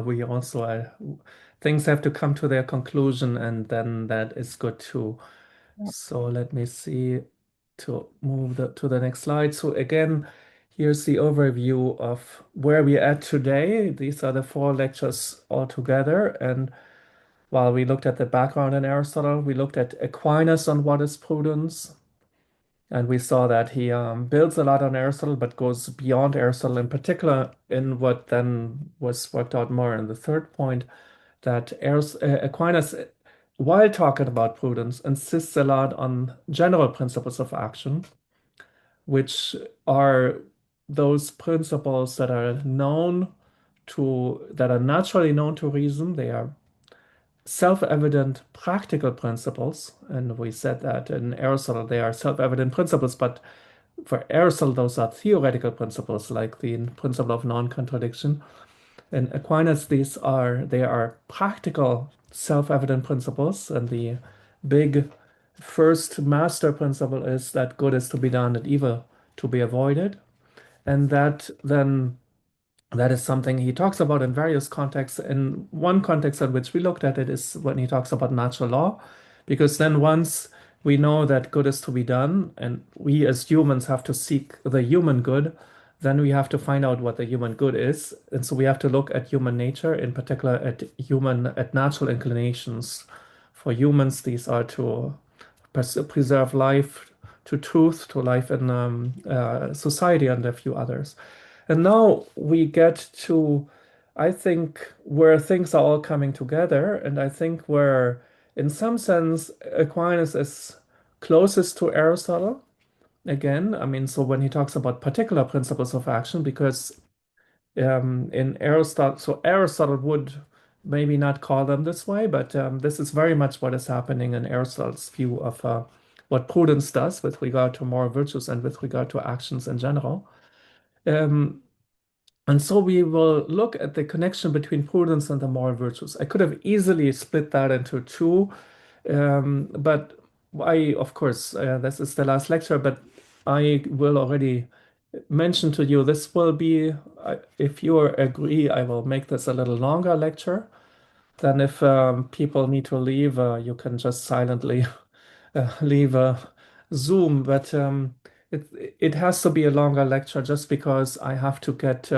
we also things have to come to their conclusion, and then that is good too. So let me see to move to the next slide. So again, here's the overview of where we're at today. These are the four lectures all together. And while we looked at the background in Aristotle, we looked at Aquinas on what is prudence. And we saw that he builds a lot on Aristotle, but goes beyond Aristotle, in particular in what then was worked out more in the third point, that Aquinas, while talking about prudence, insists a lot on general principles of action, which are those principles that are naturally known to reason. They are self-evident practical principles. And we said that in Aristotle, they are self-evident principles, but for Aristotle, those are theoretical principles, like the principle of non-contradiction. In Aquinas, they are practical, self-evident principles, and the big first master principle is that good is to be done and evil to be avoided, and that is something he talks about in various contexts. In one context at which we looked at it is when he talks about natural law, because then once we know that good is to be done, and we as humans have to seek the human good, then we have to find out what the human good is. And so we have to look at human nature, in particular at natural inclinations. For humans, these are to preserve life, to truth, to life in society, and a few others. And now we get to, I think, where things are all coming together, and I think where, in some sense, Aquinas is closest to Aristotle. Again, I mean, so when he talks about particular principles of action, because in Aristotle, so Aristotle would maybe not call them this way, but this is very much what is happening in Aristotle's view of what prudence does with regard to moral virtues and with regard to actions in general. Um, and so we will look at the connection between prudence and the moral virtues. I could have easily split that into two, but of course, this is the last lecture, but I will already mention to you this will be, if you agree, I will make this a little longer lecture. Then if people need to leave, you can just silently leave Zoom. But it has to be a longer lecture just because I have to get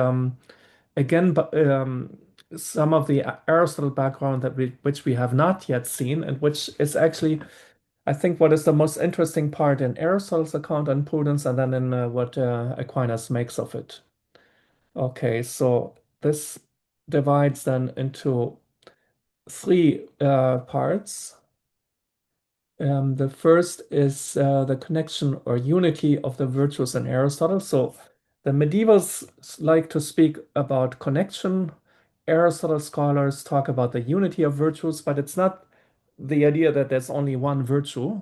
again, some of the Aristotle background which we have not yet seen, and which is actually, I think, what is the most interesting part in Aristotle's account on prudence, and then in what Aquinas makes of it. Okay, so this divides then into three parts. The first is the connection or unity of the virtues in Aristotle. So the medievals like to speak about connection. Aristotle scholars talk about the unity of virtues, but it's not the idea that there's only one virtue,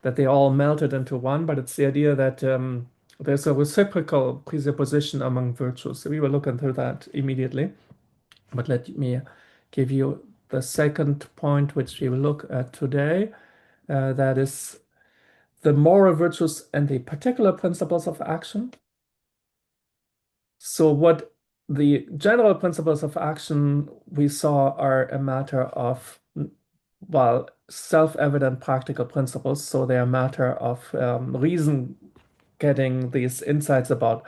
that they all melted into one, but it's the idea that there's a reciprocal presupposition among virtues. So we will look into that immediately. But let me give you the second point, which we will look at today. That is the moral virtues and the particular principles of action. So, what the general principles of action we saw are a matter of, well, self-evident practical principles. So, they are a matter of reason getting these insights about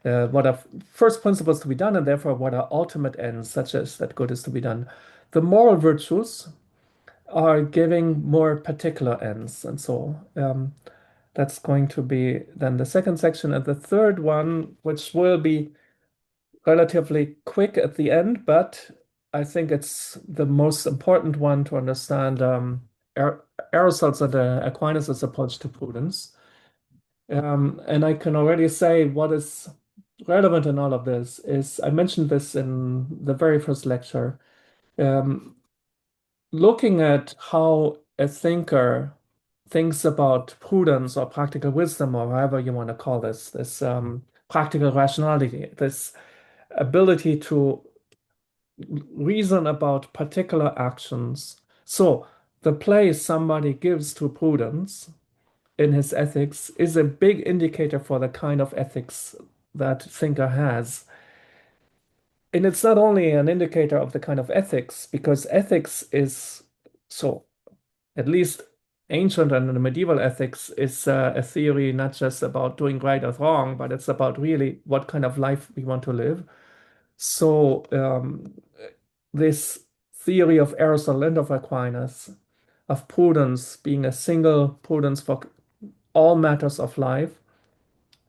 what are first principles to be done, and therefore what are ultimate ends, such as that good is to be done. The moral virtues are giving more particular ends. And so that's going to be then the second section. And the third one, which will be relatively quick at the end, but I think it's the most important one to understand Aristotle's and Aquinas' approach to prudence. And I can already say what is relevant in all of this is I mentioned this in the very first lecture. Um, Looking at how a thinker thinks about prudence or practical wisdom, or however you want to call this practical rationality, this ability to reason about particular actions. So, the place somebody gives to prudence in his ethics is a big indicator for the kind of ethics that thinker has. and it's not only an indicator of the kind of ethics, because ethics is so, at least ancient and the medieval ethics is a theory not just about doing right or wrong, but it's about really what kind of life we want to live. So this theory of Aristotle and of Aquinas of prudence being a single prudence for all matters of life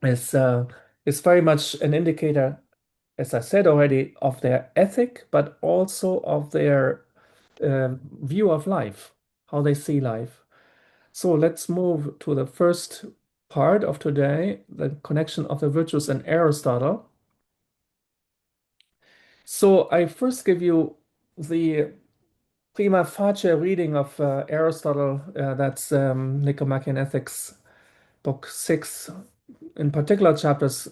is very much an indicator, as I said already, of their ethic, but also of their view of life, how they see life. So let's move to the first part of today, the connection of the virtues and Aristotle. So I first give you the prima facie reading of Aristotle, that's Nicomachean Ethics, book 6, in particular chapters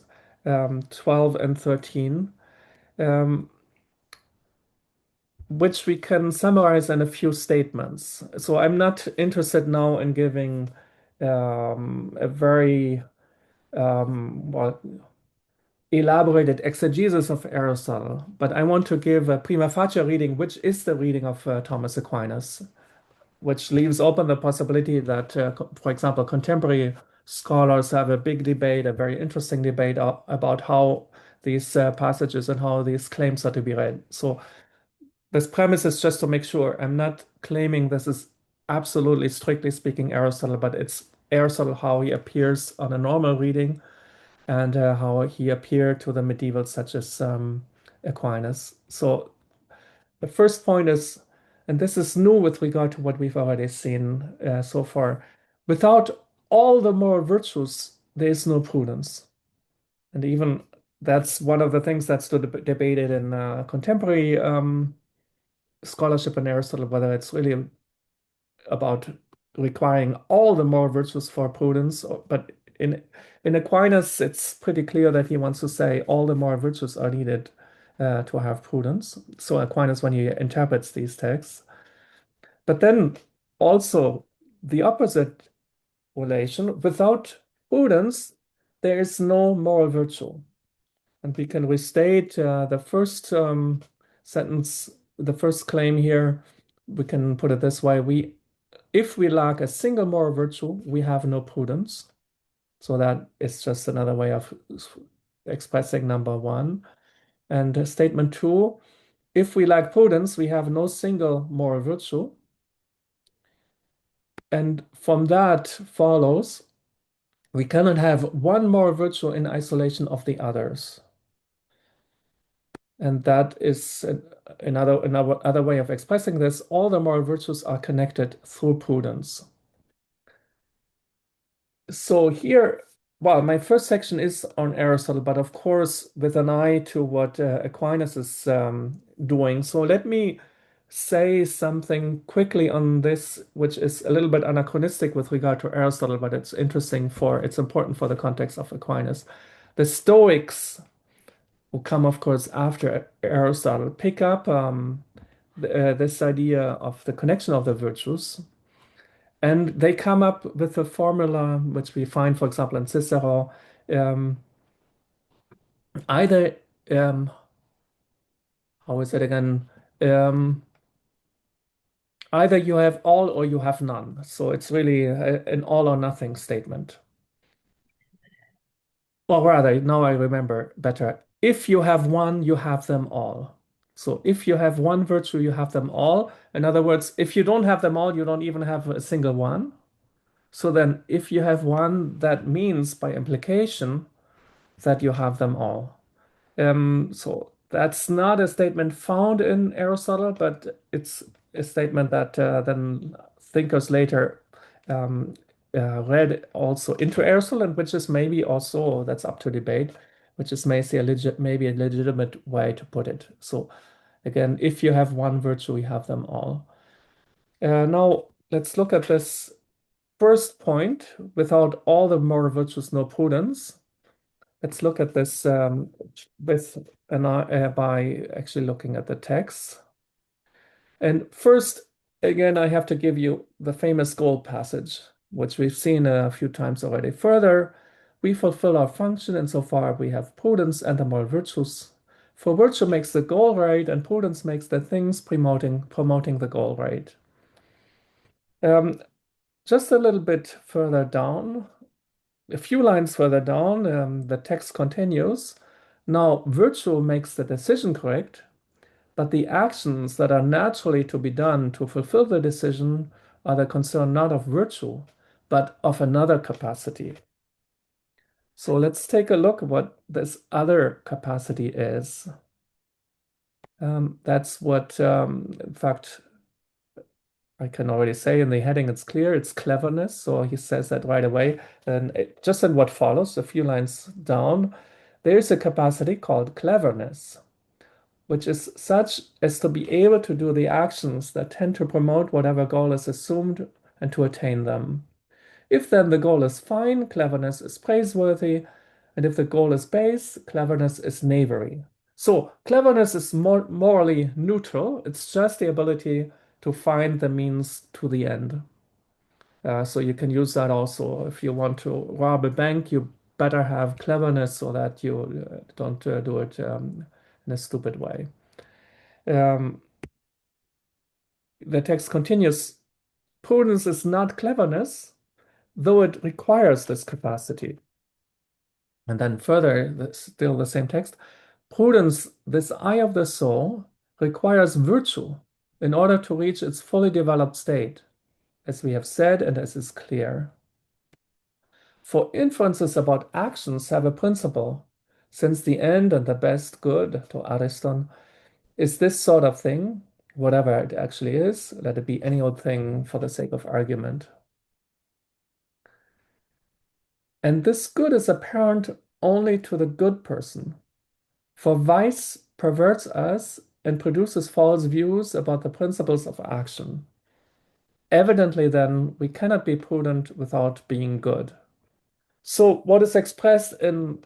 12 and 13, um, which we can summarize in a few statements. So I'm not interested now in giving a very well, elaborated exegesis of Aristotle, but I want to give a prima facie reading, which is the reading of Thomas Aquinas, which leaves open the possibility that, for example, contemporary scholars have a big debate, a very interesting debate about how these passages and how these claims are to be read. So this premise is just to make sure I'm not claiming this is absolutely, strictly speaking, Aristotle, but it's Aristotle how he appears on a normal reading and how he appeared to the medievals such as Aquinas. So the first point is, and this is new with regard to what we've already seen so far, without all the moral virtues, there is no prudence. And even that's one of the things that's still debated in contemporary scholarship in Aristotle, whether it's really about requiring all the moral virtues for prudence, but in Aquinas, it's pretty clear that he wants to say all the moral virtues are needed to have prudence. So Aquinas, when he interprets these texts, but then also the opposite relation, without prudence, there is no moral virtue. And we can restate the first sentence, the first claim here. We can put it this way: if we lack a single moral virtue, we have no prudence. So that is just another way of expressing number one. And statement two: if we lack prudence, we have no single moral virtue. And from that follows we cannot have one moral virtue in isolation of the others. And that is another way of expressing this. All the moral virtues are connected through prudence. So here, well, my first section is on Aristotle, but of course, with an eye to what Aquinas is doing. So let me say something quickly on this, which is a little bit anachronistic with regard to Aristotle, but it's it's important for the context of Aquinas. The Stoics, who come, of course, after Aristotle, pick up this idea of the connection of the virtues. And they come up with a formula which we find, for example, in Cicero, um, either, how is it again? Um, Either you have all or you have none. So it's really an all or nothing statement. Or rather, now I remember better. If you have one, you have them all. So if you have one virtue, you have them all. In other words, if you don't have them all, you don't even have a single one. So then if you have one, that means by implication that you have them all. So that's not a statement found in Aristotle, but it's a statement that then thinkers later um, read also into Aristotle, and which is maybe also, that's up to debate, which is maybe a legitimate way to put it. So again, if you have one virtue, you have them all. Now let's look at this first point: without all the moral virtues, no prudence. Let's look at this with by actually looking at the text. And first, again, I have to give you the famous goal passage, which we've seen a few times already. Further, we fulfill our function insofar we have prudence and the moral virtues. For virtue makes the goal right, and prudence makes the things promoting the goal right. Um, just a little bit further down, a few lines further down, the text continues. Now, virtue makes the decision correct, but the actions that are naturally to be done to fulfill the decision are the concern not of virtue, but of another capacity. So let's take a look at what this other capacity is. That's what, in fact, I can already say in the heading, it's clear, it's cleverness. So he says that right away. And just in what follows, a few lines down, there's a capacity called cleverness, which is such as to be able to do the actions that tend to promote whatever goal is assumed and to attain them. If then the goal is fine, cleverness is praiseworthy, and if the goal is base, cleverness is knavery. So cleverness is morally neutral. It's just the ability to find the means to the end. So you can use that also if you want to rob a bank. You better have cleverness so that you don't do it in a stupid way. Um, the text continues, prudence is not cleverness, though it requires this capacity. And then further, still the same text, prudence, this eye of the soul, requires virtue in order to reach its fully developed state, as we have said and as is clear. For inferences about actions have a principle, since the end and the best good, to Ariston, is this sort of thing, whatever it actually is, let it be any old thing for the sake of argument. And this good is apparent only to the good person. For vice perverts us and produces false views about the principles of action. Evidently, then, we cannot be prudent without being good. So, what is expressed in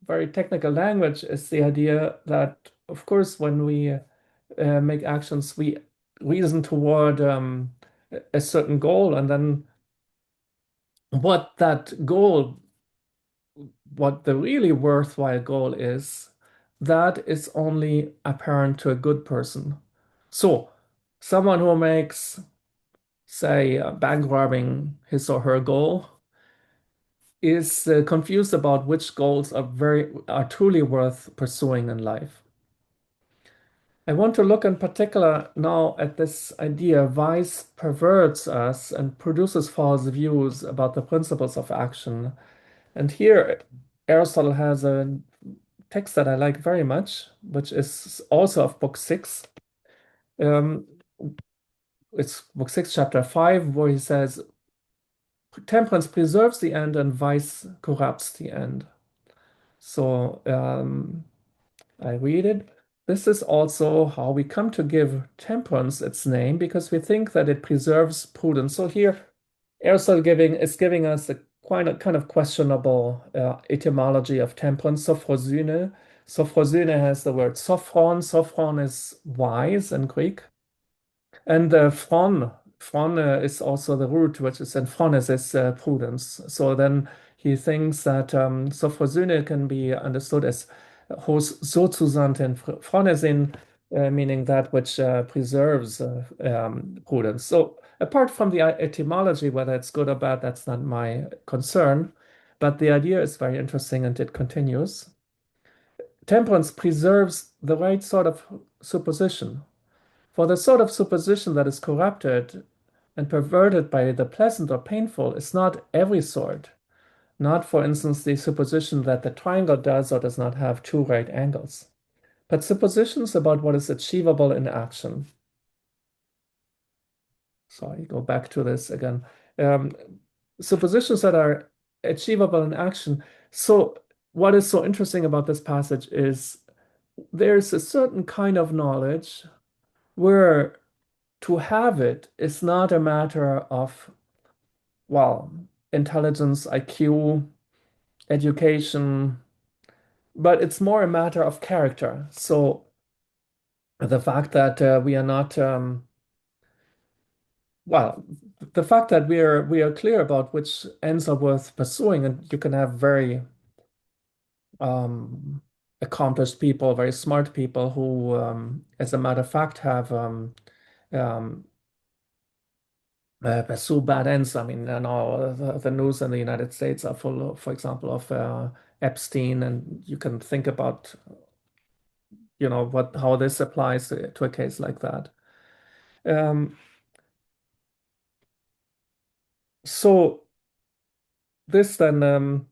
very technical language is the idea that, of course, when we make actions, we reason toward a certain goal, and then what that goal, what the really worthwhile goal is, that is only apparent to a good person. So, someone who makes, say, bank robbing his or her goal is confused about which goals are truly worth pursuing in life. I want to look in particular now at this idea vice perverts us and produces false views about the principles of action. And here Aristotle has a text that I like very much, which is also of Book 6. Um, it's Book 6, Chapter 5, where he says, temperance preserves the end and vice corrupts the end. So I read it. This is also how we come to give temperance its name, because we think that it preserves prudence. So here, Aristotle is giving us a kind of questionable etymology of temperance, sophrosyne. Sophrosyne has the word sophron. Sophron is wise in Greek. And phron is also the root, which is in phrones is prudence. So then he thinks that sophrosyne can be understood as hos sozusagen phronesin, meaning that which preserves prudence. So apart from the etymology, whether it's good or bad, that's not my concern. But the idea is very interesting, and it continues. Temperance preserves the right sort of supposition. For the sort of supposition that is corrupted and perverted by the pleasant or painful is not every sort. Not, for instance, the supposition that the triangle does or does not have two right angles, but suppositions about what is achievable in action. So I go back to this again. Um, Suppositions that are achievable in action. So what is so interesting about this passage is there's a certain kind of knowledge where to have it is not a matter of, well, intelligence, IQ, education, but it's more a matter of character. So the fact that we are not, well, the fact that we are clear about which ends are worth pursuing, and you can have very um, accomplished people, very smart people who, as a matter of fact, have um, pursue bad ends. I mean, the news in the United States are full, of, for example, of Epstein, and you can think about, what how this applies to a case like that. Um, so this then,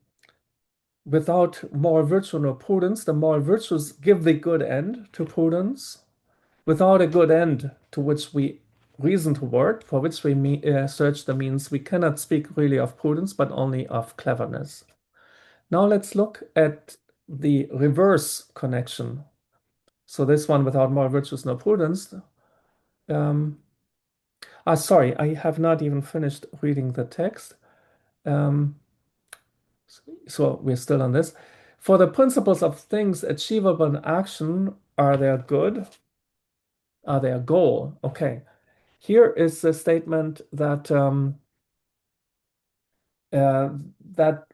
without moral virtue nor prudence, the moral virtues give the good end to prudence. Without a good end to which we reason toward, for which we search the means, we cannot speak really of prudence, but only of cleverness. Now let's look at the reverse connection. So this one without moral virtues, no prudence. Um, sorry, I have not even finished reading the text. Um, so we're still on this. For the principles of things achievable in action, are their good? Are their goal? Okay. Here is a statement uh, that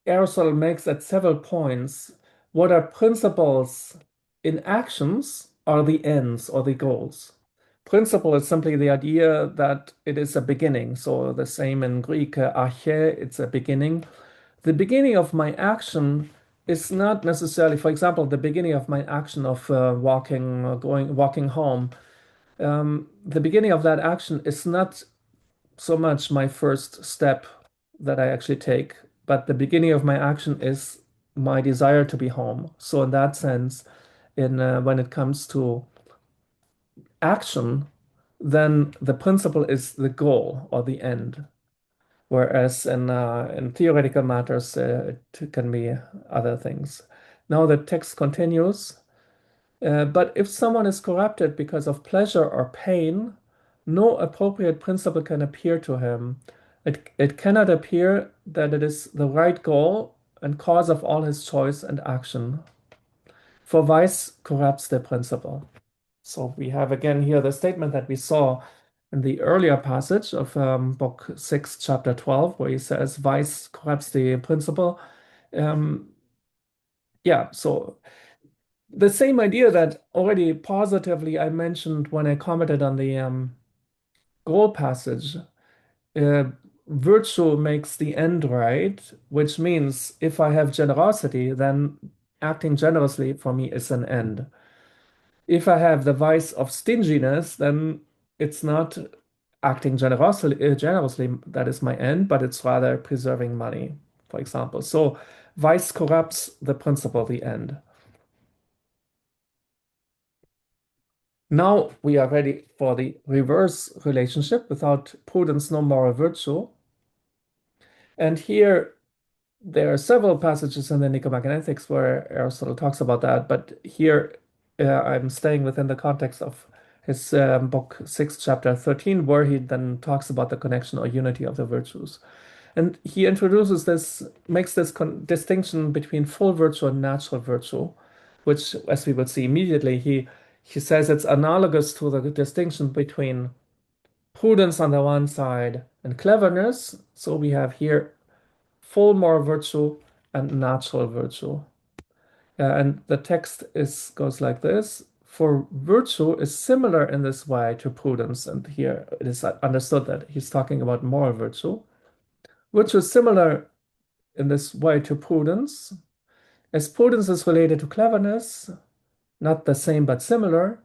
Aristotle makes at several points. What are principles in actions are the ends or the goals. Principle is simply the idea that it is a beginning. So the same in Greek, arche, it's a beginning. The beginning of my action is not necessarily, for example, the beginning of my action of walking home. The beginning of that action is not so much my first step that I actually take, but the beginning of my action is my desire to be home. So in that sense, in when it comes to action, then the principle is the goal or the end. Whereas in theoretical matters, it can be other things. Now the text continues. But if someone is corrupted because of pleasure or pain, no appropriate principle can appear to him. It cannot appear that it is the right goal and cause of all his choice and action. For vice corrupts the principle. So we have again here the statement that we saw in the earlier passage of Book 6, Chapter 12, where he says, vice corrupts the principle. Um, yeah, so the same idea that already positively I mentioned when I commented on the goal passage. Uh, Virtue makes the end right, which means if I have generosity, then acting generously for me is an end. If I have the vice of stinginess, then it's not acting generously that is my end, but it's rather preserving money, for example. So vice corrupts the principle, the end. Now we are ready for the reverse relationship without prudence, no moral virtue. And here there are several passages in the Nicomachean where Aristotle talks about that, but here I'm staying within the context of his book 6, chapter 13, where he then talks about the connection or unity of the virtues. And he introduces this, makes this distinction between full virtue and natural virtue, which, as we would see immediately, he says it's analogous to the distinction between prudence on the one side and cleverness. So we have here full moral virtue and natural virtue. And the text goes like this. For virtue is similar in this way to prudence, and here it is understood that he's talking about moral virtue. Virtue is similar in this way to prudence, as prudence is related to cleverness, not the same but similar,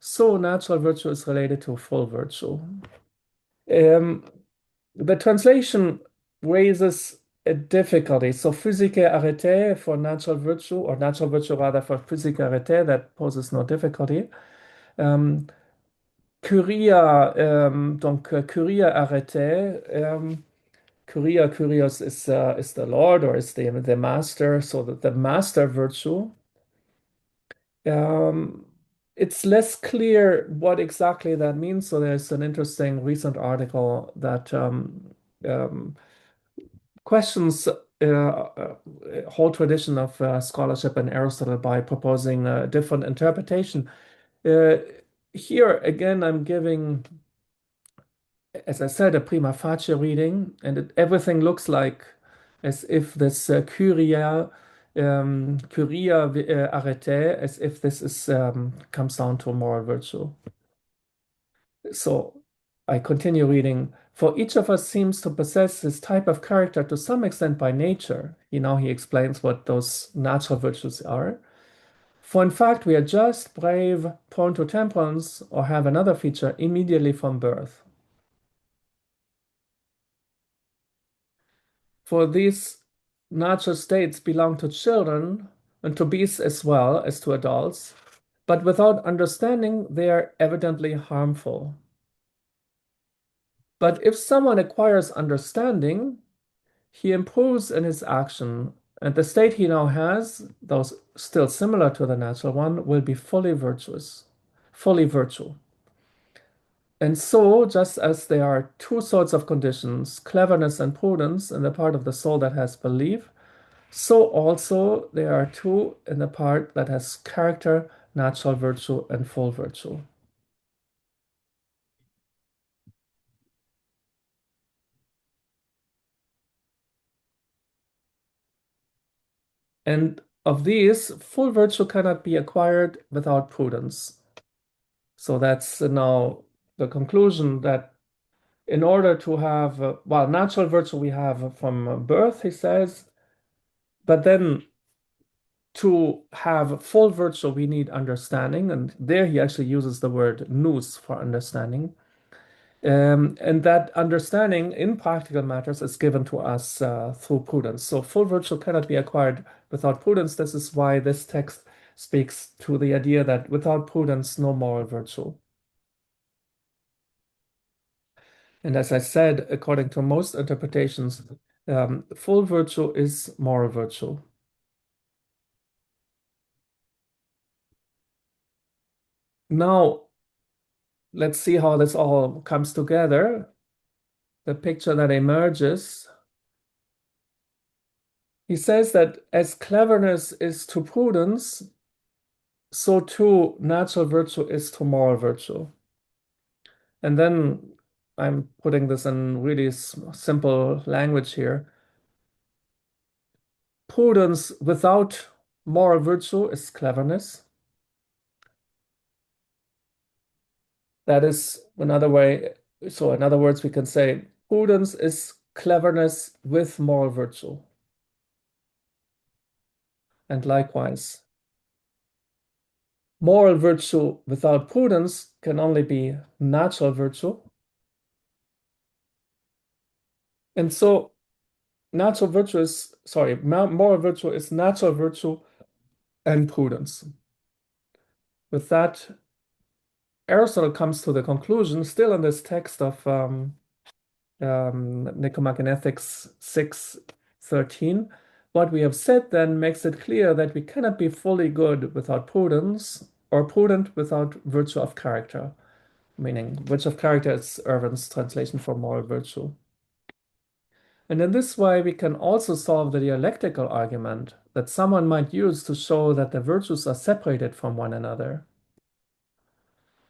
so natural virtue is related to full virtue. Um, the translation raises a difficulty. So physique arrêté for natural virtue, or natural virtue rather for physique arrêté, that poses no difficulty. Curia, donc curia arrêté, curios is the Lord or is the master, so that the master virtue. Um, it's less clear what exactly that means. So there's an interesting recent article that um, questions whole tradition of scholarship in Aristotle by proposing a different interpretation. Uh, Here again, I'm giving, as I said, a prima facie reading, and everything looks like as if this curia curia arete, as if this is comes down to moral virtue. So I continue reading. For each of us seems to possess this type of character to some extent by nature. He explains what those natural virtues are. For in fact, we are just, brave, prone to temperance, or have another feature immediately from birth. For these natural states belong to children and to beasts as well as to adults, but without understanding, they are evidently harmful. But if someone acquires understanding, he improves in his action, and the state he now has, though still similar to the natural one, will be fully virtuous, fully virtue. And so, just as there are two sorts of conditions, cleverness and prudence, in the part of the soul that has belief, so also there are two in the part that has character, natural virtue, and full virtue. And of these, full virtue cannot be acquired without prudence. So that's now the conclusion that in order to have, well, natural virtue we have from birth, he says, but then to have full virtue, we need understanding. And there he actually uses the word nous for understanding. And that understanding in practical matters is given to us through prudence. So full virtue cannot be acquired without prudence. This is why this text speaks to the idea that without prudence, no moral virtue. And as I said, according to most interpretations, full virtue is moral virtue. Now, let's see how this all comes together. The picture that emerges. He says that as cleverness is to prudence, so too natural virtue is to moral virtue. And then I'm putting this in really simple language here. Prudence without moral virtue is cleverness. That is another way. So, in other words, we can say prudence is cleverness with moral virtue. And likewise, moral virtue without prudence can only be natural virtue. And so, moral virtue is natural virtue and prudence. With that, Aristotle comes to the conclusion, still in this text of Nicomachean Ethics 6:13, what we have said then makes it clear that we cannot be fully good without prudence, or prudent without virtue of character, meaning virtue of character is Irvin's translation for moral virtue. And in this way, we can also solve the dialectical argument that someone might use to show that the virtues are separated from one another.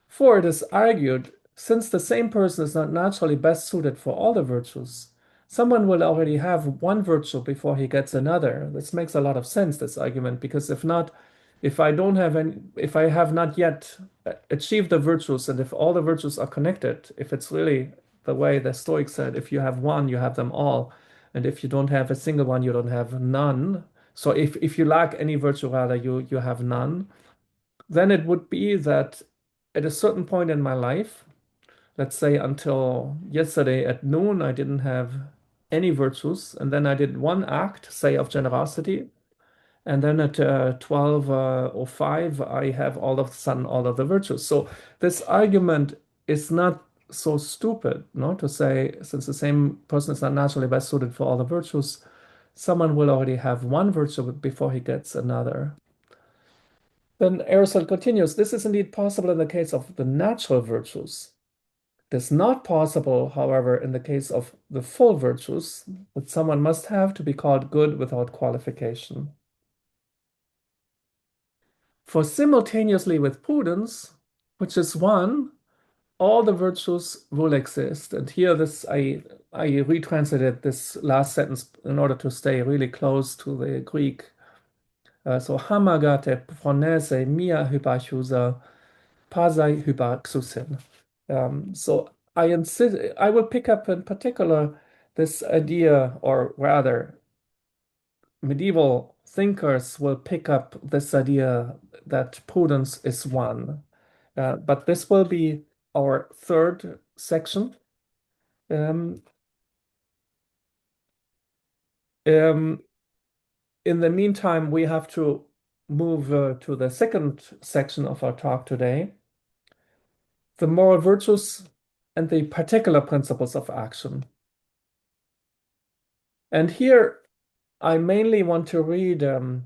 For it is argued, since the same person is not naturally best suited for all the virtues, someone will already have one virtue before he gets another. This makes a lot of sense, this argument, because if not, if I have not yet achieved the virtues, and if all the virtues are connected, if it's really the way the Stoics said, if you have one, you have them all, and if you don't have a single one, you don't have none. So if you lack any virtue, rather, you have none, then it would be that at a certain point in my life, let's say until yesterday at noon, I didn't have any virtues, and then I did one act, say, of generosity, and then at 12:05, I have all of a sudden all of the virtues. So this argument is not so stupid, no, to say since the same person is not naturally best suited for all the virtues, someone will already have one virtue before he gets another. Then Aristotle continues, this is indeed possible in the case of the natural virtues. It is not possible, however, in the case of the full virtues that someone must have to be called good without qualification. For simultaneously with prudence, which is one, all the virtues will exist. And here I retranslated this last sentence in order to stay really close to the Greek. So hamagate phronese mia hypachusa pasai hypaxusin. So I will pick up in particular this idea, or rather, medieval thinkers will pick up this idea that prudence is one. But this will be our third section. Um, um, in the meantime, we have to move to the second section of our talk today, the moral virtues and the particular principles of action. And here I mainly want to read a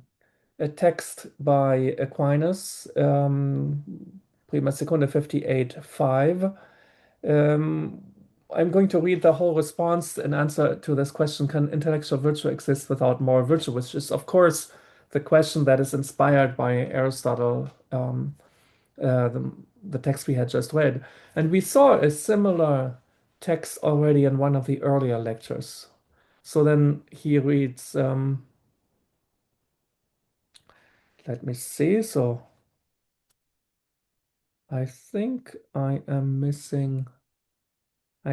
text by Aquinas, Prima Secunda 58:5. Um, I'm going to read the whole response and answer to this question: can intellectual virtue exist without moral virtue? Which is, of course, the question that is inspired by Aristotle, the text we had just read. And we saw a similar text already in one of the earlier lectures. So then he reads, let me see. So I think I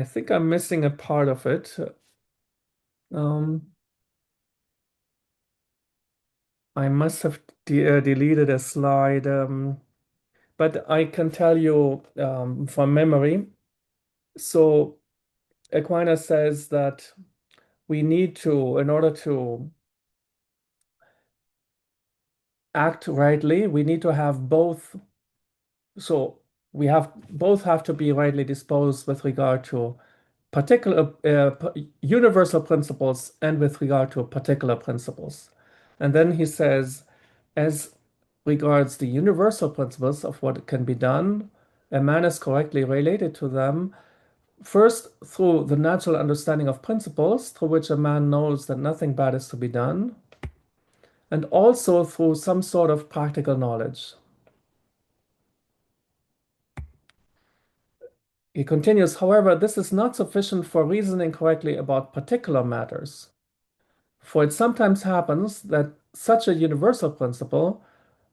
think I'm missing a part of it. Um, I must have deleted a slide, but I can tell you from memory. So Aquinas says that we need to, in order to act rightly, we need to have both. So we have both have to be rightly disposed with regard to particular universal principles and with regard to particular principles. And then he says, as regards the universal principles of what can be done, a man is correctly related to them, first through the natural understanding of principles, through which a man knows that nothing bad is to be done, and also through some sort of practical knowledge. He continues, however, this is not sufficient for reasoning correctly about particular matters. For it sometimes happens that such a universal principle,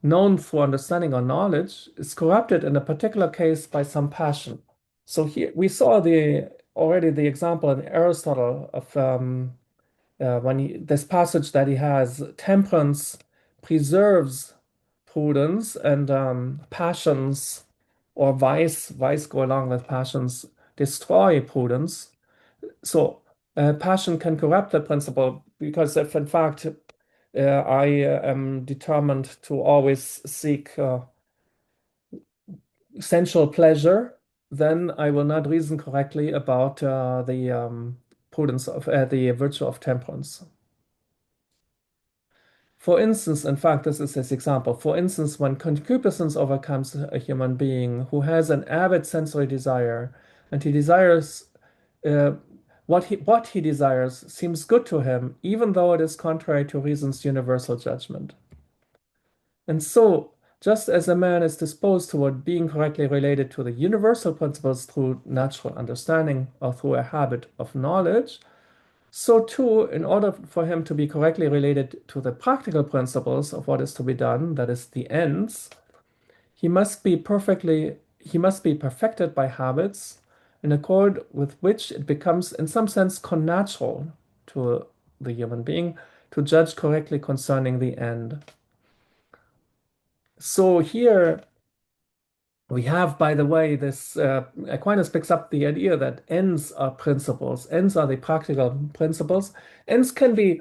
known through understanding or knowledge, is corrupted in a particular case by some passion. So here we saw already the example in Aristotle of this passage that he has, temperance preserves prudence, and passions or vice go along with passions, destroy prudence. So passion can corrupt the principle, because if in fact I am determined to always seek sensual pleasure, then I will not reason correctly about the prudence of the virtue of temperance. For instance, in fact, this is his example. For instance, when concupiscence overcomes a human being who has an avid sensory desire, and he desires uh, what he desires seems good to him, even though it is contrary to reason's universal judgment. And so, just as a man is disposed toward being correctly related to the universal principles through natural understanding or through a habit of knowledge, so too, in order for him to be correctly related to the practical principles of what is to be done, that is the ends, he must be perfected by habits in accord with which it becomes in some sense connatural to the human being to judge correctly concerning the end. So here we have, by the way, this Aquinas picks up the idea that ends are principles. Ends are the practical principles. Ends can be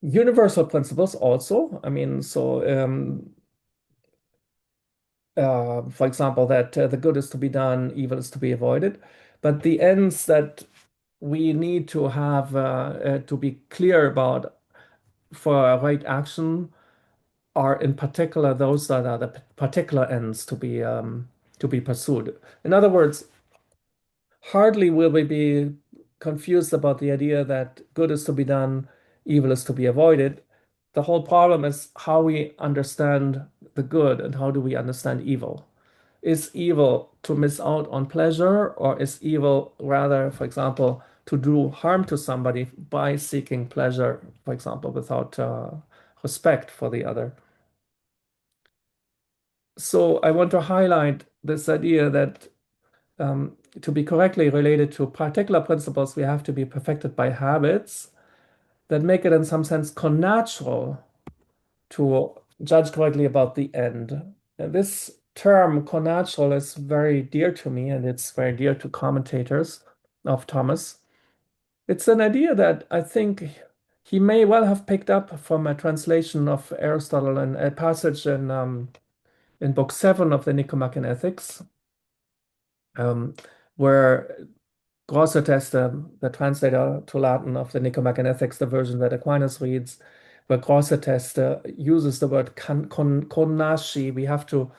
universal principles also. I mean, so for example, that the good is to be done, evil is to be avoided. But the ends that we need to have to be clear about for a right action are in particular those that are the particular ends to be pursued. In other words, hardly will we be confused about the idea that good is to be done, evil is to be avoided. The whole problem is how we understand the good and how do we understand evil. Is evil to miss out on pleasure, or is evil rather, for example, to do harm to somebody by seeking pleasure, for example, without respect for the other? So I want to highlight this idea that to be correctly related to particular principles, we have to be perfected by habits that make it in some sense connatural to judge correctly about the end. And this term connatural is very dear to me, and it's very dear to commentators of Thomas. It's an idea that I think he may well have picked up from a translation of Aristotle and a passage in Book 7 of the Nicomachean Ethics, um, where Grosseteste, the translator to Latin of the Nicomachean Ethics, the version that Aquinas reads, where Grosseteste uses the word connasci. We have to,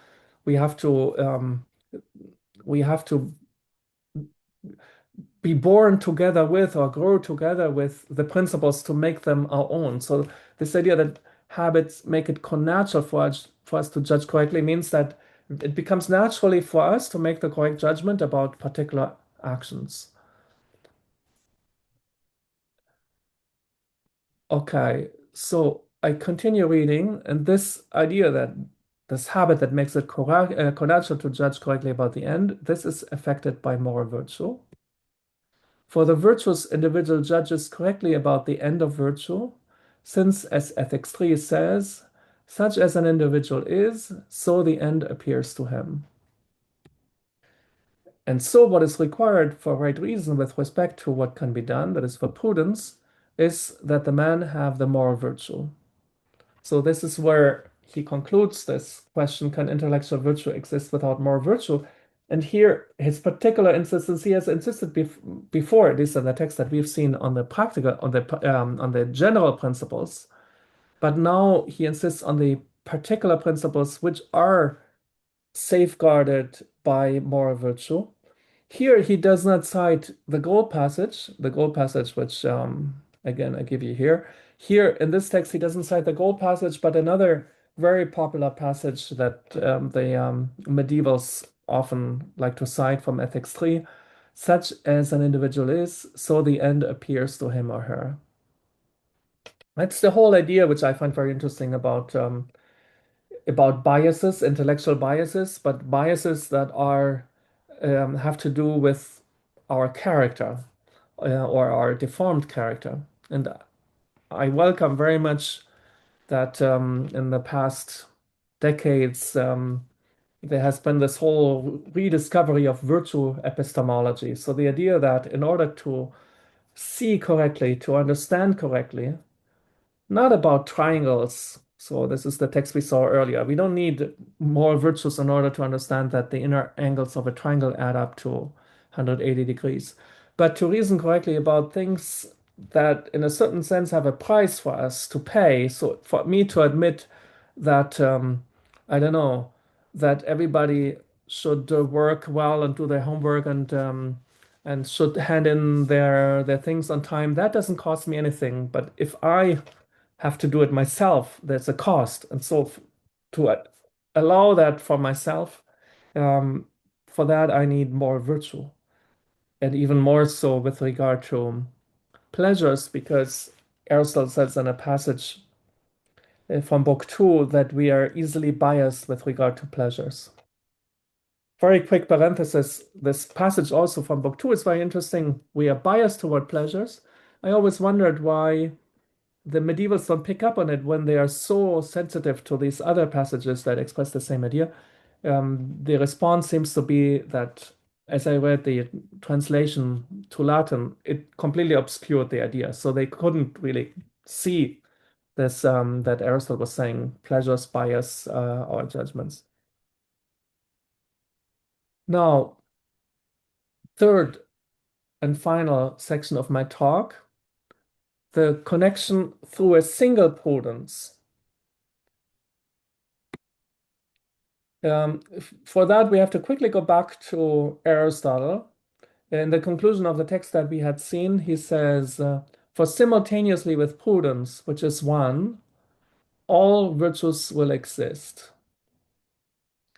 we have to be born together with or grow together with the principles to make them our own. So this idea that habits make it connatural for us to judge correctly means that it becomes naturally for us to make the correct judgment about particular actions. Okay, so I continue reading, and this idea that this habit that makes it correct, connatural to judge correctly about the end, this is affected by moral virtue. For the virtuous individual judges correctly about the end of virtue, since, as Ethics 3 says, such as an individual is, so the end appears to him. And so, what is required for right reason with respect to what can be done, that is for prudence, is that the man have the moral virtue. So, this is where he concludes this question: can intellectual virtue exist without moral virtue? And here, his particular insistence, he has insisted before, at least in the text that we've seen on the practical, on the general principles, but now he insists on the particular principles which are safeguarded by moral virtue. Here he does not cite the gold passage, which again I give you here. Here in this text, he doesn't cite the gold passage, but another very popular passage that the medievals often like to cite from Ethics 3, such as an individual is, so the end appears to him or her. That's the whole idea, which I find very interesting about biases, intellectual biases, but biases that are have to do with our character or our deformed character. And I welcome very much that in the past decades there has been this whole rediscovery of virtue epistemology. So the idea that in order to see correctly, to understand correctly, not about triangles. So this is the text we saw earlier. We don't need more virtues in order to understand that the inner angles of a triangle add up to 180 degrees. But to reason correctly about things that in a certain sense have a price for us to pay. So for me to admit that, I don't know, that everybody should work well and do their homework and should hand in their things on time, that doesn't cost me anything. But if I have to do it myself, there's a cost. And so to allow that for myself, um, for that I need more virtue. And even more so with regard to pleasures, because Aristotle says in a passage from Book 2 that we are easily biased with regard to pleasures. Very quick parenthesis, this passage also from Book 2 is very interesting. We are biased toward pleasures. I always wondered why the medievals don't pick up on it when they are so sensitive to these other passages that express the same idea. The response seems to be that, as I read the translation to Latin, it completely obscured the idea. So they couldn't really see this that Aristotle was saying pleasures bias our judgments. Now, third and final section of my talk, the connection through a single prudence. For that, we have to quickly go back to Aristotle. In the conclusion of the text that we had seen, he says, for simultaneously with prudence, which is one, all virtues will exist.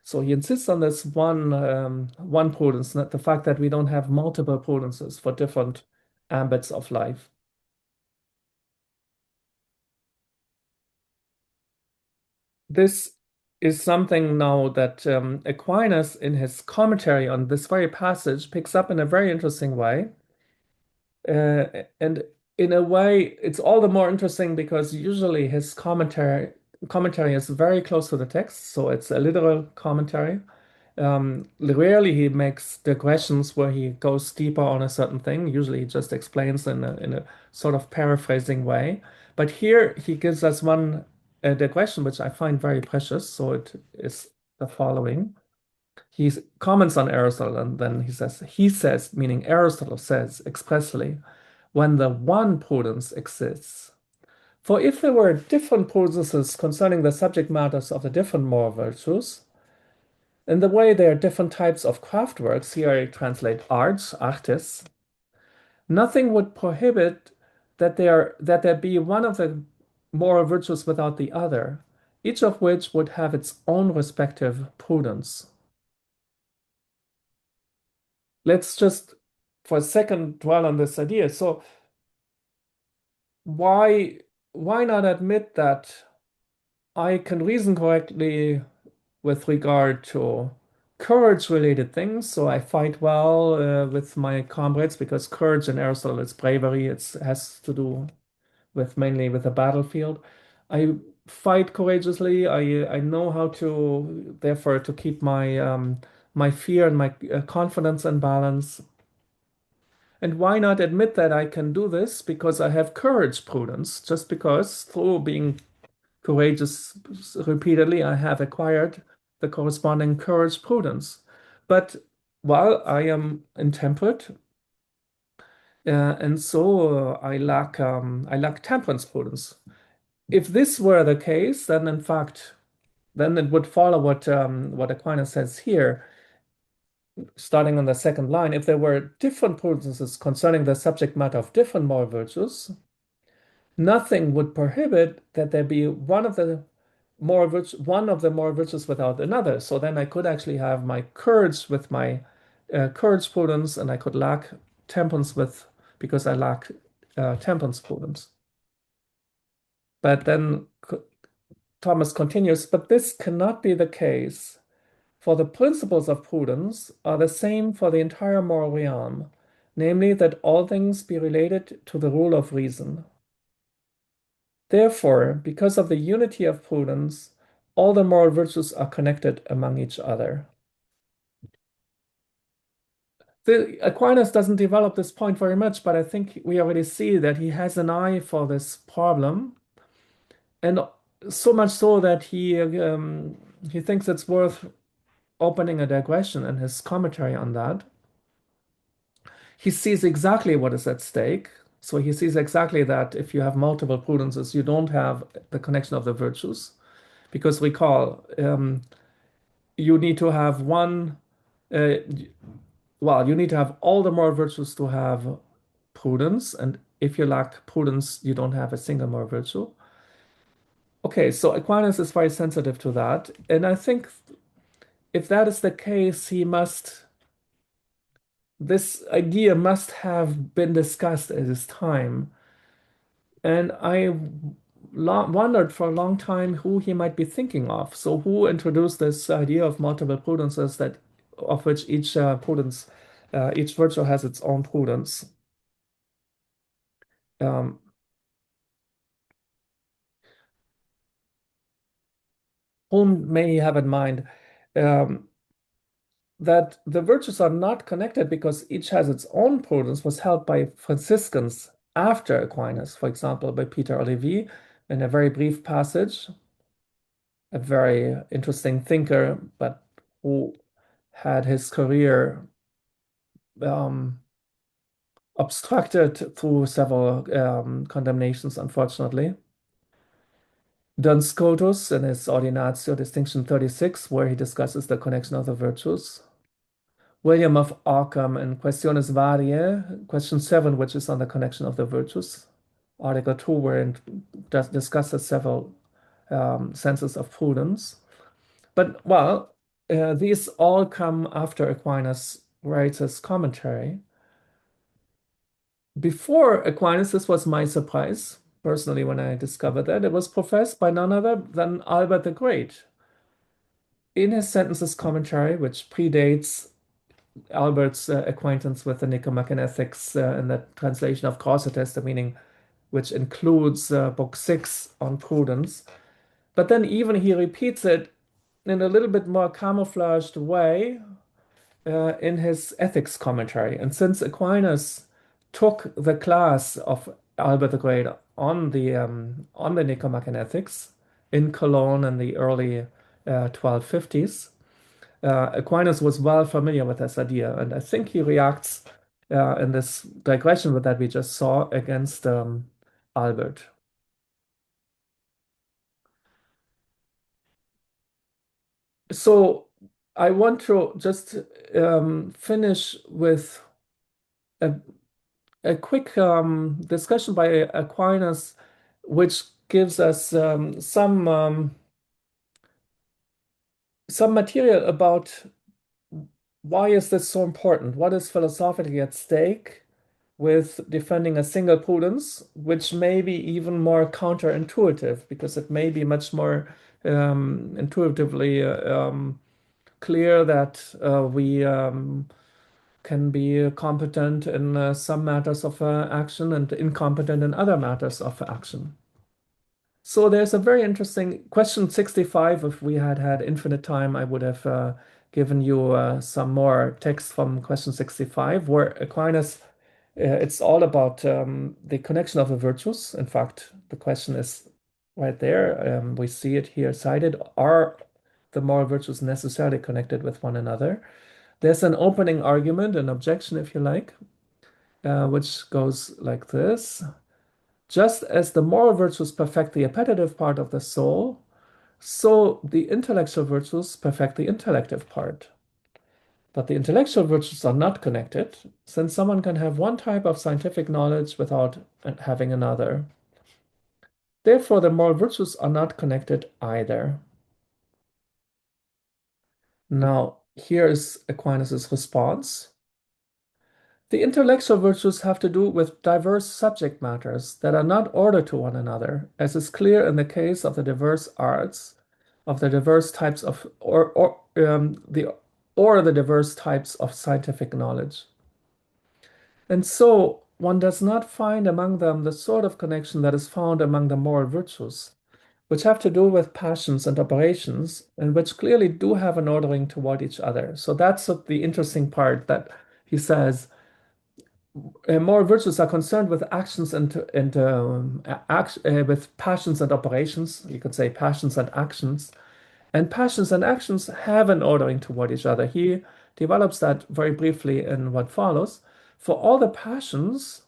So he insists on this one prudence, not the fact that we don't have multiple prudences for different ambits of life. This is something now that Aquinas, in his commentary on this very passage, picks up in a very interesting way. And in a way, it's all the more interesting because usually his commentary is very close to the text, so it's a literal commentary. Rarely he makes digressions where he goes deeper on a certain thing. Usually he just explains in a sort of paraphrasing way. But here he gives us one digression which I find very precious. So it is the following. He comments on Aristotle and then he says, meaning Aristotle says expressly, when the one prudence exists. For if there were different prudences concerning the subject matters of the different moral virtues, in the way there are different types of craft works, here I translate arts, artes, nothing would prohibit that there be one of the moral virtues without the other, each of which would have its own respective prudence. Let's just for a second dwell on this idea. So why why not admit that I can reason correctly with regard to courage-related things? So I fight well with my comrades because courage in Aristotle is bravery. It has to do with mainly with the battlefield. I fight courageously. I know how to therefore to keep my fear and my confidence in balance. And why not admit that I can do this because I have courage prudence, just because through being courageous repeatedly, I have acquired the corresponding courage prudence. But while I am intemperate, and so I lack temperance prudence. If this were the case, then in fact, then it would follow what Aquinas says here, starting on the second line. If there were different prudences concerning the subject matter of different moral virtues, nothing would prohibit that there be one of the moral virtues without another. So then I could actually have my courage with my courage prudence, and I could lack temperance with because I lack temperance prudence. But then Thomas continues, but this cannot be the case, for the principles of prudence are the same for the entire moral realm, namely that all things be related to the rule of reason. Therefore, because of the unity of prudence, all the moral virtues are connected among each other. Aquinas doesn't develop this point very much, but I think we already see that he has an eye for this problem, and so much so that he thinks it's worth opening a digression in his commentary on that. He sees exactly what is at stake. So he sees exactly that if you have multiple prudences, you don't have the connection of the virtues. Because recall, you need to have uh, you need to have all the moral virtues to have prudence. And if you lack prudence, you don't have a single moral virtue. Okay, so Aquinas is very sensitive to that. And I think if that is the case, this idea must have been discussed at this time. And I wondered for a long time who he might be thinking of. So who introduced this idea of multiple prudences that of which each virtue has its own prudence. Um, whom may he have in mind? Um, that the virtues are not connected because each has its own prudence was held by Franciscans after Aquinas, for example, by Peter Olivi in a very brief passage, a very interesting thinker, but who had his career um, obstructed through several condemnations, unfortunately. Duns Scotus in his Ordinatio, Distinction 36, where he discusses the connection of the virtues. William of Ockham in Questiones Variae, question 7, which is on the connection of the virtues. Article 2, where it discusses several senses of prudence. But, well, these all come after Aquinas writes his commentary. Before Aquinas, this was my surprise, personally, when I discovered that, it was professed by none other than Albert the Great. in his sentences commentary, which predates Albert's acquaintance with the Nicomachean Ethics in the translation of Grosseteste, the meaning which includes book 6 on prudence. But then even he repeats it in a little bit more camouflaged way in his ethics commentary. And since Aquinas took the class of Albert the Great on the Nicomachean Ethics in Cologne in the early 1250s, Aquinas was well familiar with this idea, and I think he reacts in this digression that we just saw against Albert. So I want to just finish with a, a quick discussion by Aquinas, which gives us some material about why is this so important? What is philosophically at stake with defending a single prudence, which may be even more counterintuitive because it may be much more intuitively clear that we can be competent in some matters of action and incompetent in other matters of action. So there's a very interesting question 65. If we had had infinite time, I would have given you some more text from question 65, where Aquinas, it's all about the connection of the virtues. In fact, the question is right there. We see it here cited. Are the moral virtues necessarily connected with one another? There's an opening argument, an objection, if you like, which goes like this. Just as the moral virtues perfect the appetitive part of the soul, so the intellectual virtues perfect the intellective part. But the intellectual virtues are not connected, since someone can have one type of scientific knowledge without having another. Therefore, the moral virtues are not connected either. Now, here is Aquinas' response. The intellectual virtues have to do with diverse subject matters that are not ordered to one another, as is clear in the case of the diverse arts, of the diverse types of the diverse types of scientific knowledge. And so one does not find among them the sort of connection that is found among the moral virtues, which have to do with passions and operations, and which clearly do have an ordering toward each other. So that's the interesting part that he says moral virtues are concerned with actions and with passions and operations. You could say passions and passions and actions have an ordering toward each other. He develops that very briefly in what follows. For all the passions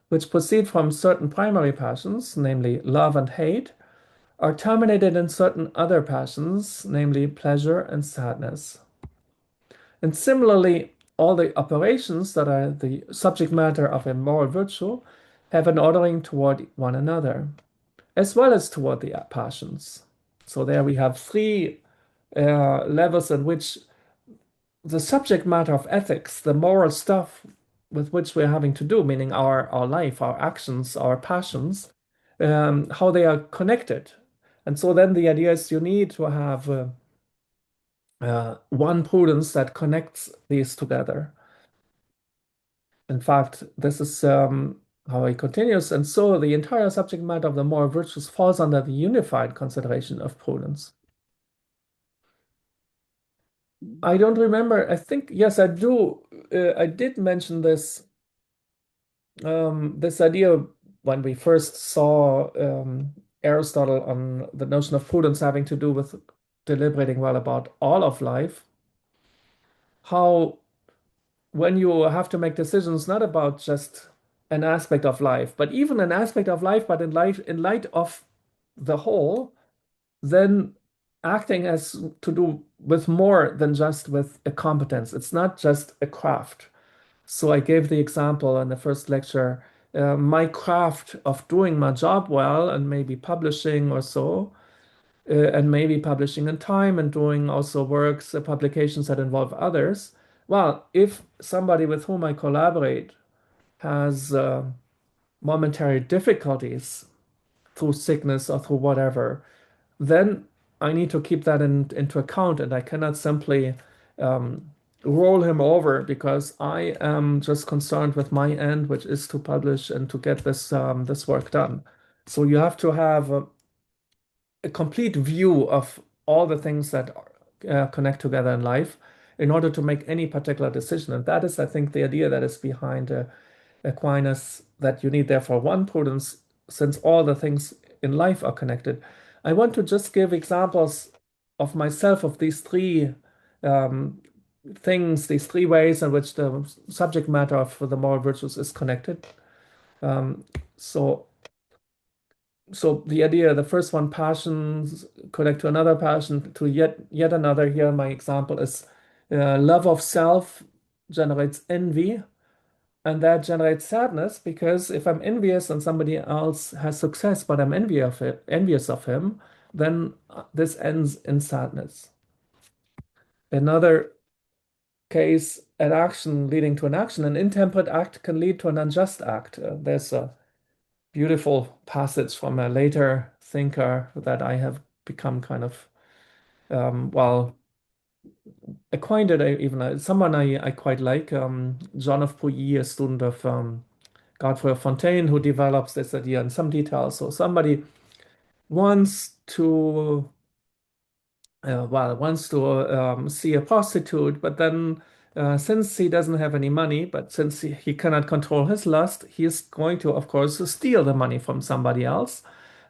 which proceed from certain primary passions, namely love and hate, are terminated in certain other passions, namely pleasure and sadness. And similarly, all the operations that are the subject matter of a moral virtue have an ordering toward one another, as well as toward the passions. So there we have three levels in which the subject matter of ethics, the moral stuff with which we're having to do, meaning our life, our actions, our passions, how they are connected. And so then the idea is you need to have one prudence that connects these together. In fact, this is how he continues. And so the entire subject matter of the moral virtues falls under the unified consideration of prudence. I don't remember. I think, yes, I do. I did mention this idea when we first saw Aristotle on the notion of prudence having to do with deliberating well about all of life. How when you have to make decisions not about just an aspect of life, but even an aspect of life, but in light of the whole, then acting has to do with more than just with a competence. It's not just a craft. So I gave the example in the first lecture, my craft of doing my job well and maybe publishing or so, and maybe publishing in time and doing also works, publications that involve others. Well, if somebody with whom I collaborate has momentary difficulties through sickness or through whatever, then I need to keep that into account, and I cannot simply um, roll him over because I am just concerned with my end, which is to publish and to get this work done. So you have to have a complete view of all the things that connect together in life in order to make any particular decision. And that is, I think, the idea that is behind Aquinas, that you need therefore one prudence, since all the things in life are connected. I want to just give examples of myself of these three um, things, these three ways in which the subject matter of the moral virtues is connected. Um, so so the idea, the first one, passions connect to another passion, to yet another. Here, my example is love of self generates envy, and that generates sadness because if I'm envious and somebody else has success, but I'm envious of him, then this ends in sadness. Another case, an action leading to an action, an intemperate act can lead to an unjust act. There's a beautiful passage from a later thinker that I have become kind of, well, acquainted, even someone I quite like, John of Pouilly, a student of Godfrey of Fontaine, who develops this idea in some detail. So somebody wants to wants to see a prostitute, but then since he doesn't have any money, but since he cannot control his lust, he is going to, of course, steal the money from somebody else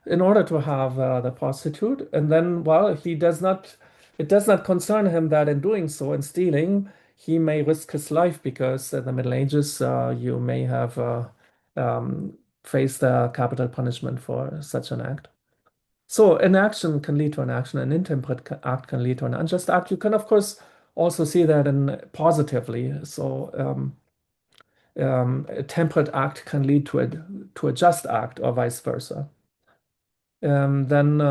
in order to have the prostitute. And then, well, it does not concern him that in doing so, in stealing, he may risk his life because in the Middle Ages, you may have faced capital punishment for such an act. So an action can lead to an action, an intemperate act can lead to an unjust act. You can, of course, also see that in positively. So a temperate act can lead to a just act, or vice versa. Then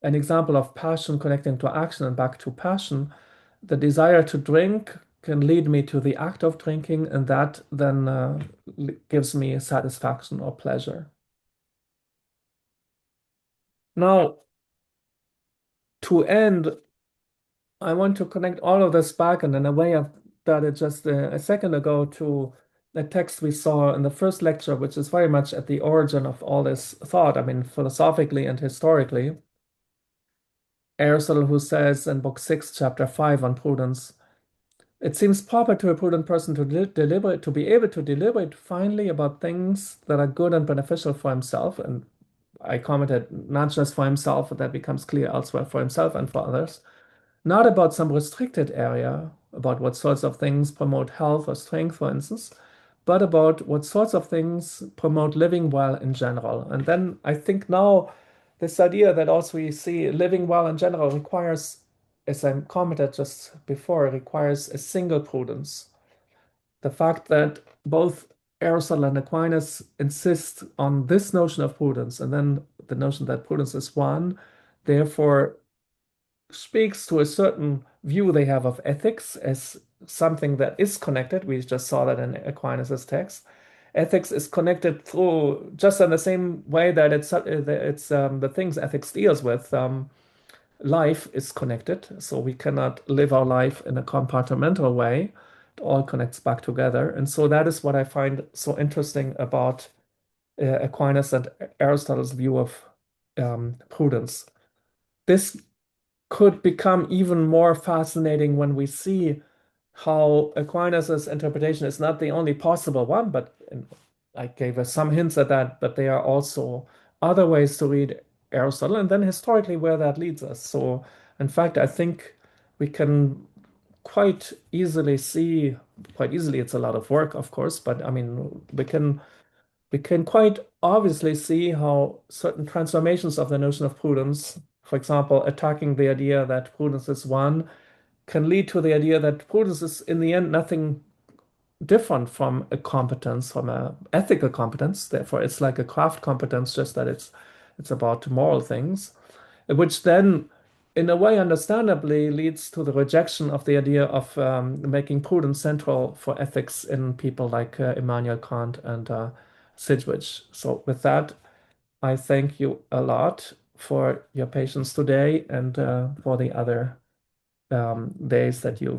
an example of passion connecting to action and back to passion, the desire to drink can lead me to the act of drinking, and that then gives me satisfaction or pleasure. Now, to end, I want to connect all of this back, and in a way I've done it just a second ago, to the text we saw in the first lecture, which is very much at the origin of all this thought. I mean, philosophically and historically. Aristotle, who says in Book 6, Chapter 5 on prudence, it seems proper to a prudent person to deliberate, to be able to deliberate finally about things that are good and beneficial for himself. And I commented, not just for himself, but that becomes clear elsewhere, for himself and for others. Not about some restricted area, about what sorts of things promote health or strength, for instance, but about what sorts of things promote living well in general. And then I think now this idea that also we see living well in general requires, as I commented just before, requires a single prudence. The fact that both Aristotle and Aquinas insist on this notion of prudence, and then the notion that prudence is one, therefore speaks to a certain view they have of ethics as something that is connected. We just saw that in Aquinas' text. Ethics is connected through just in the same way that it's the things ethics deals with. Life is connected, so we cannot live our life in a compartmental way. It all connects back together, and so that is what I find so interesting about Aquinas and Aristotle's view of prudence. This could become even more fascinating when we see how Aquinas' interpretation is not the only possible one, but I gave us some hints at that, but there are also other ways to read Aristotle, and then historically where that leads us. So, in fact, I think we can quite easily see, quite easily, it's a lot of work, of course, but I mean, we can quite obviously see how certain transformations of the notion of prudence, for example, attacking the idea that prudence is one, can lead to the idea that prudence is in the end nothing different from a competence, from a ethical competence. Therefore, it's like a craft competence, just that it's about moral things, which then, in a way, understandably, leads to the rejection of the idea of making prudence central for ethics in people like Immanuel Kant and Sidgwick. So, with that, I thank you a lot for your patience today and for the other days that you